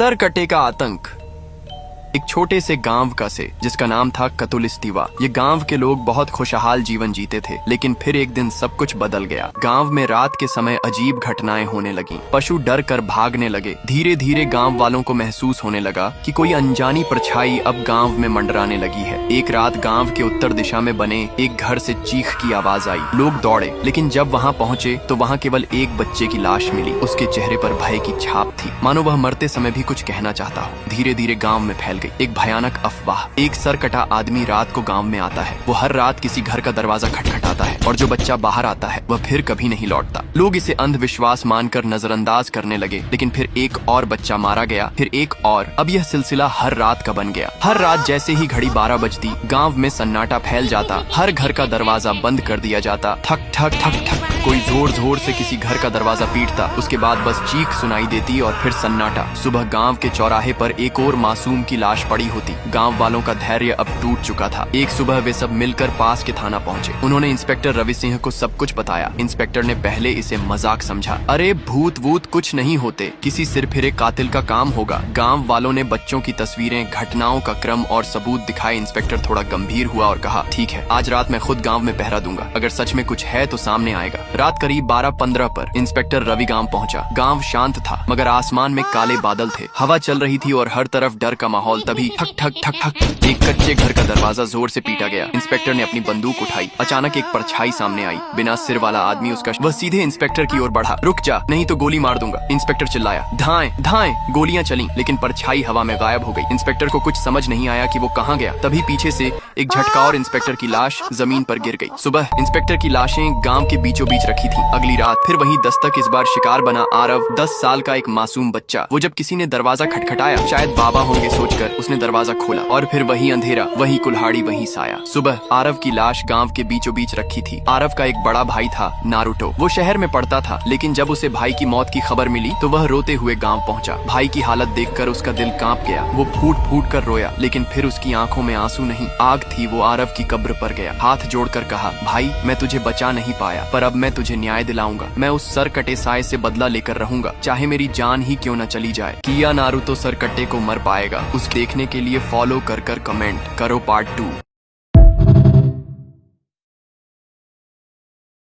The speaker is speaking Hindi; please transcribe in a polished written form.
सरकटे का आतंक। एक छोटे से गांव का से जिसका नाम था कतुलिस्तीवा। ये गांव के लोग बहुत खुशहाल जीवन जीते थे, लेकिन फिर एक दिन सब कुछ बदल गया। गांव में रात के समय अजीब घटनाएं होने लगीं। पशु डर कर भागने लगे। धीरे धीरे गांव वालों को महसूस होने लगा कि कोई अनजानी परछाई अब गांव में मंडराने लगी है। एक रात गांव के उत्तर दिशा में बने एक घर से चीख की आवाज आई। लोग दौड़े, लेकिन जब वहां पहुंचे तो वहां केवल एक बच्चे की लाश मिली। उसके चेहरे पर भय की छाप थी, मानो वह मरते समय भी कुछ कहना चाहता हो। धीरे धीरे गांव में फैल गई एक भयानक अफवाह। एक सरकटा आदमी रात को गांव में आता है। वो हर रात किसी घर का दरवाजा खटखटाता है और जो बच्चा बाहर आता है वह फिर कभी नहीं लौटता। लोग इसे अंधविश्वास मानकर नजरअंदाज करने लगे, लेकिन फिर एक और बच्चा मारा गया, फिर एक और। अब यह सिलसिला हर रात का बन गया। हर रात जैसे ही घड़ी 12 बजती, गांव में सन्नाटा फैल जाता। हर घर का दरवाजा बंद कर दिया जाता। ठक ठक ठक ठक कोई जोर जोर से किसी घर का दरवाजा पीटता। उसके बाद बस चीख सुनाई देती और फिर सन्नाटा। सुबह गांव के चौराहे पर एक और मासूम की लाश पड़ी होती। गांव वालों का धैर्य अब टूट चुका था। एक सुबह वे सब मिलकर पास के थाना पहुंचे। उन्होंने इंस्पेक्टर रवि सिंह को सब कुछ बताया। इंस्पेक्टर ने पहले इसे मजाक समझा। अरे भूत वूत कुछ नहीं होते, किसी सिरफिरे कातिल का काम होगा। गांव वालों ने बच्चों की तस्वीरें, घटनाओं का क्रम और सबूत दिखाए। इंस्पेक्टर थोड़ा गंभीर हुआ और कहा, ठीक है, आज रात मैं खुद गाँव में पहरा दूंगा। अगर सच में कुछ है तो सामने आएगा। रात करीब 12:15 पर इंस्पेक्टर रवि गांव पहुंचा। गांव शांत था, मगर आसमान में काले बादल थे। हवा चल रही थी और हर तरफ डर का माहौल। तभी ठक ठक ठक ठक एक कच्चे घर का दरवाजा जोर से पीटा गया। इंस्पेक्टर ने अपनी बंदूक उठाई। अचानक एक परछाई सामने आई। बिना सिर वाला आदमी उसका वह सीधे इंस्पेक्टर की ओर बढ़ा। रुक जा, नहीं तो गोली मार दूंगा। इंस्पेक्टर चिल्लाया। धाएं धाएं। गोलियां चलीं, लेकिन परछाई हवा में गायब हो गई। इंस्पेक्टर को कुछ समझ नहीं आया कि वो कहाँ गया। तभी पीछे से एक झटका और इंस्पेक्टर की लाश जमीन पर गिर गई। सुबह इंस्पेक्टर की लाशें गांव के बीचों बीच रखी थी। अगली रात फिर वही दस्तक। इस बार शिकार बना आरव, 10 साल का एक मासूम बच्चा। वो जब किसी ने दरवाजा खटखटाया, शायद बाबा होंगे सोचकर, उसने दरवाजा खोला और फिर वही अंधेरा, वही कुल्हाड़ी, वही साया। सुबह आरव की लाश गांव के बीचों बीच रखी थी। आरव का एक बड़ा भाई था, नारुतो। वो शहर में पढ़ता था, लेकिन जब उसे भाई की मौत की खबर मिली तो वह रोते हुए गांव पहुंचा। भाई की हालत देखकर उसका दिल कांप गया। वो फूट फूट कर रोया, लेकिन फिर उसकी आंखों में आंसू नहीं, आग थी। वो आरव की कब्र पर गया, हाथ जोड़कर कहा, भाई मैं तुझे बचा नहीं पाया, पर अब मैं तुझे न्याय दिलाऊंगा। मैं उस सरकटे साए से बदला लेकर रहूंगा, चाहे मेरी जान ही क्यों न चली जाए। किया नारुतो सरकटे को मर पाएगा। उस देखने के लिए फॉलो कर कमेंट करो पार्ट 2।